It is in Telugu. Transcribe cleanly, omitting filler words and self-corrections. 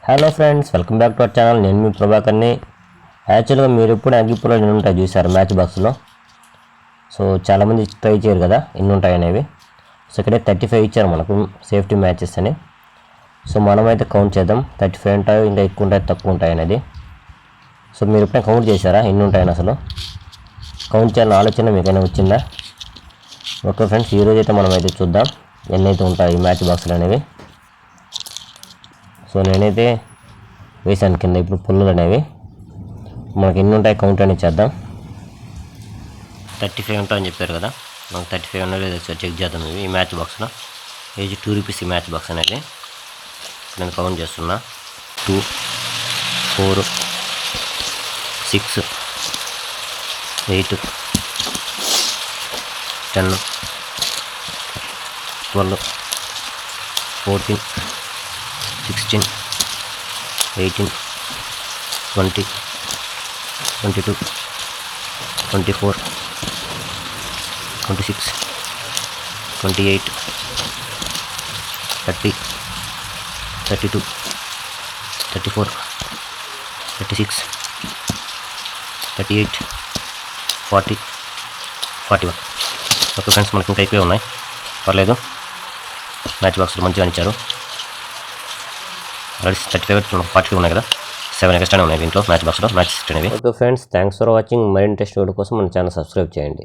Hello friends, welcome back to our channel. నేను మీ ప్రభాకర్ని. యాక్చువల్గా మీరు ఎప్పుడు అగ్గిపుల్లో ఎన్ని ఉంటాయి చూసారు మ్యాచ్ బాక్స్లో. సో చాలామంది ట్రై చేయరు కదా ఎన్ని ఉంటాయి అనేవి. సో ఇక్కడే 35 ఇచ్చారు మనకు సేఫ్టీ మ్యాచెస్ అని. సో మనమైతే కౌంట్ చేద్దాం. 35 ఉంటాయి, ఇంకా ఎక్కువ ఉంటాయి, తక్కువ ఉంటాయి అనేది. సో మీరు ఎప్పుడైనా కౌంట్ చేశారా ఎన్ని ఉంటాయని? అసలు కౌంట్ చేయాలని ఆలోచన మీకైనా వచ్చిందా? ఓకే ఫ్రెండ్స్, ఈరోజు అయితే మనం అయితే చూద్దాం ఎన్నైతే ఉంటాయి మ్యాచ్ బాక్సులు అనేవి. సో నేనైతే వేసాను కింద ఇప్పుడు పుల్లలు అనేవి. మనకి ఎన్ని ఉంటాయి కౌంట్ అనేది చేద్దాం. 35 ఉంటాయని చెప్పారు కదా, మనకు 35 ఉన్నది లేదా చెక్ చేద్దాం. ఇవి ఈ మ్యాచ్ బాక్స్లో ఏజ్ 2 రూపీస్ ఈ మ్యాచ్ బాక్స్ అనేది. నేను కౌంట్ చేస్తున్నా. 2, 4, 6, 8, 10, 12, 14, 16, 18, 20, 22, 24, 26, 28, 30, 32, 34, 36, 38, 40, 41. ఓకే ఫ్రెండ్స్, మనకి ఇంకా ఎక్కువే ఉన్నాయి, పర్లేదు. మ్యాచ్ బాక్స్లో మంచిగా ఇచ్చారు. ఆల్రెడీ 35 45 ఉన్నాయి కదా, 7 ఎక్స్ట్రానే ఉన్నాయి దీంట్లో మ్యాచ్ బాక్స్లో మ్యాచెస్ అనేవి. Okay friends, thanks for watching. మరిన్ని టెస్ట్ వీడియో కోసం మన ఛానల్ సబ్స్క్రైబ్ చేయండి.